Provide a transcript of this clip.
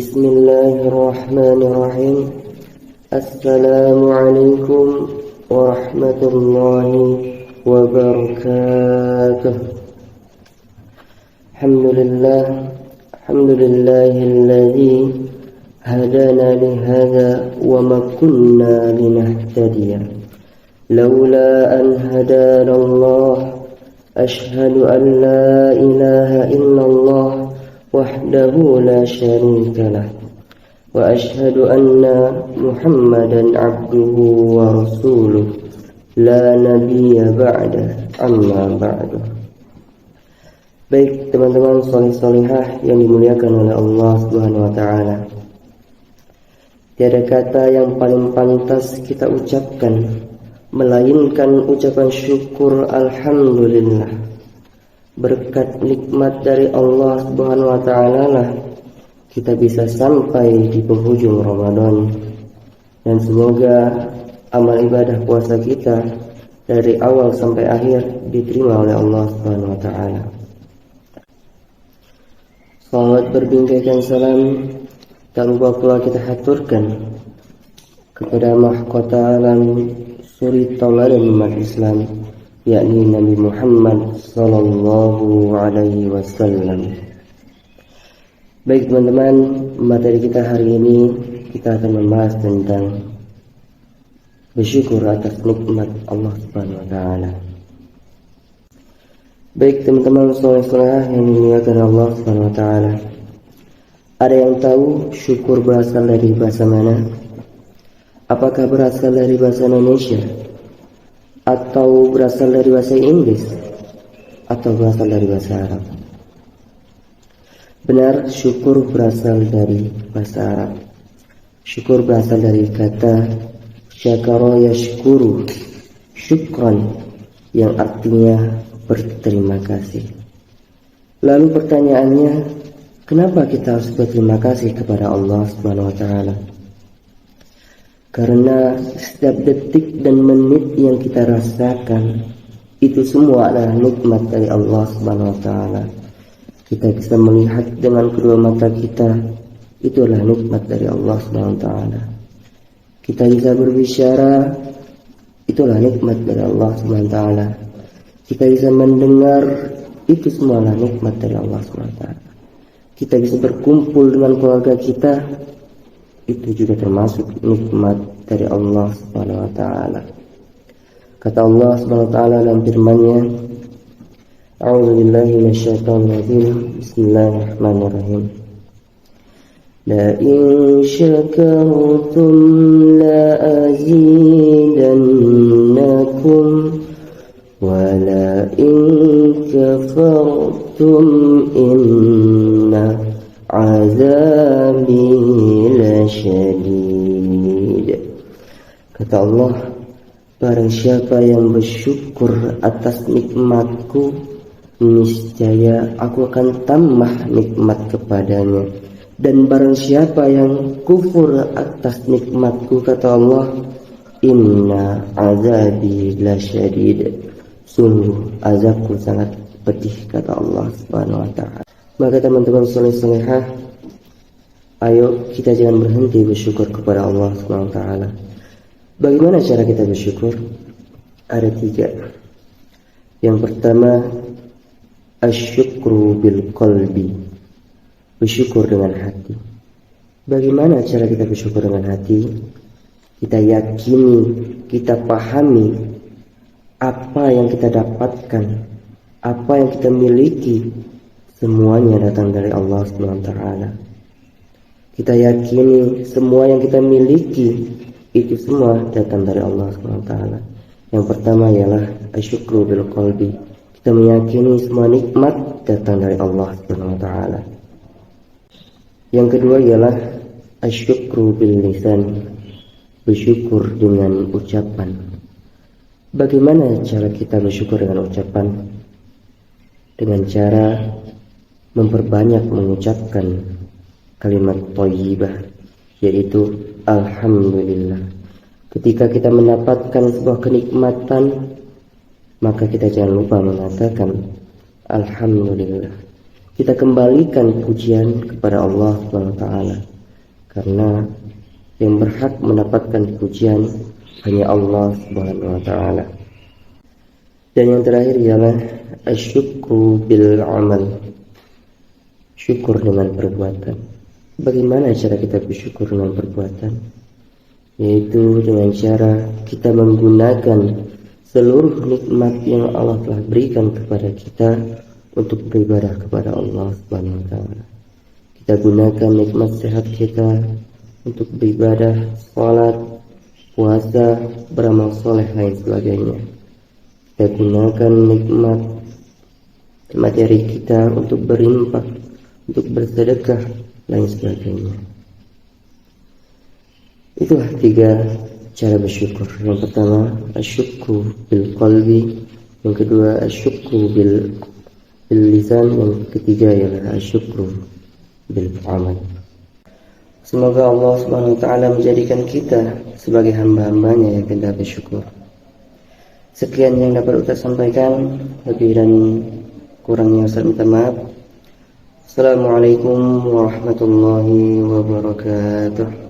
Bismillahirrahmanirrahim. Assalamualaikum warahmatullahi wabarakatuh. Alhamdulillahilladzi hadana lihadza wa ma kunna linahtadiya laula an hadana Allah. Ashhadu an la ilaha illallah wahdahu la syarika lah wa ashhadu anna Muhammadan abduhu wa rasuluh la nabiyya ba'da amma ba'du. Baik teman-teman soleh-solehah yang dimuliakan oleh Allah Subhanahu wa taala. Tiada kata yang paling pantas kita ucapkan melainkan ucapan syukur alhamdulillah. Berkat nikmat dari Allah Subhanahu wa taala lah kita bisa sampai di penghujung Ramadan, dan semoga amal ibadah puasa kita dari awal sampai akhir diterima oleh Allah Subhanahu wa taala. Salawat berbingkaikan salam tak lupa pula kita haturkan kepada mahkota alam suri tauladan umat Islam, yakni Nabi Muhammad sallallahu alaihi wasallam. Baik teman-teman, materi kita hari ini kita akan membahas tentang bersyukur atas nikmat Allah Subhanahu wa taala. Baik teman-teman soleh-solehah yang dimuliakan Allah Subhanahu wa taala. Ada yang tahu syukur berasal dari bahasa mana? Apakah berasal dari bahasa Indonesia? Atau berasal dari bahasa Inggris, atau berasal dari bahasa Arab? Benar, syukur berasal dari bahasa Arab. Syukur berasal dari kata syakara yashkuru, syukran, yang artinya berterima kasih. Lalu pertanyaannya, kenapa kita harus berterima kasih kepada Allah Subhanahu wa taala? Karena setiap detik dan menit yang kita rasakan itu semua adalah nikmat dari Allah Subhanahu wa taala. Kita bisa melihat dengan kedua mata kita, itu adalah nikmat dari Allah Subhanahu wa taala. Kita bisa berbicara, itulah nikmat dari Allah Subhanahu wa taala. Kita bisa mendengar, itu semua adalah nikmat dari Allah Subhanahu wa taala. Kita bisa berkumpul dengan keluarga kita, itu juga termasuk nikmat dari Allah Subhanahu wa taala. Kata Allah Subhanahu wa taala dalam firman-Nya, A'udzubillahi minasyaitonir rajim. Bismillahirrahmanirrahim. La in syakartum la azidannakum wa la in kafartum inna azabi lasyadid. Kata Allah, barang siapa yang bersyukur atas nikmatku, niscaya aku akan tambah nikmat kepadanya. Dan barang siapa yang kufur atas nikmatku, kata Allah, inna azabi lasyadid, sungguh azabku sangat pedih, kata Allah Subhanahu wa taala. Maka teman-teman soleh-solehah, ayo kita jangan berhenti bersyukur kepada Allah Subhanahu wa taala. Bagaimana cara kita bersyukur? Ada 3. Yang pertama, asyukru bil qalbi, bersyukur dengan hati. Bagaimana cara kita bersyukur dengan hati? Kita yakini, kita pahami apa yang kita dapatkan, apa yang kita miliki, semuanya datang dari Allah Subhanahu wa taala. Kita yakini semua yang kita miliki itu semua datang dari Allah Subhanahu wa taala. Yang pertama ialah asyukru bil qalbi. Kita meyakini semua nikmat datang dari Allah Subhanahu wa taala. Yang kedua ialah asyukru bil lisan, bersyukur dengan ucapan. Bagaimana cara kita bersyukur dengan ucapan? Dengan cara memperbanyak mengucapkan kalimat thayyibah, yaitu alhamdulillah. Ketika kita mendapatkan sebuah kenikmatan, maka kita jangan lupa mengatakan alhamdulillah. Kita kembalikan pujian kepada Allah Subhanahu wa taala. karena yang berhak mendapatkan pujian hanya Allah Subhanahu wa taala. Dan yang terakhir ialah asyukru bil amal, syukur dengan perbuatan. Bagaimana cara kita bersyukur dengan perbuatan? Yaitu dengan cara kita menggunakan seluruh nikmat yang Allah telah berikan kepada kita untuk beribadah kepada Allah Subhanahu wa taala. Kita gunakan nikmat sehat kita untuk beribadah, salat, puasa, beramal soleh lain sebagainya. Kita gunakan nikmat materi kita untuk berinfak, untuk bersedekah, lain sebagainya. Itulah 3 cara bersyukur. Yang pertama, asyukru bil qalbi. Yang kedua, asyukru bil lisan. Yang ketiga ialah asyukru bil amal. Semoga Allah Subhanahu wa taala menjadikan kita sebagai hamba-hambanya yang pintar bersyukur. Sekian yang dapat Ustaz sampaikan, lebih dan kurangnya Ustaz minta maaf. Assalamualaikum warahmatullahi wabarakatuh.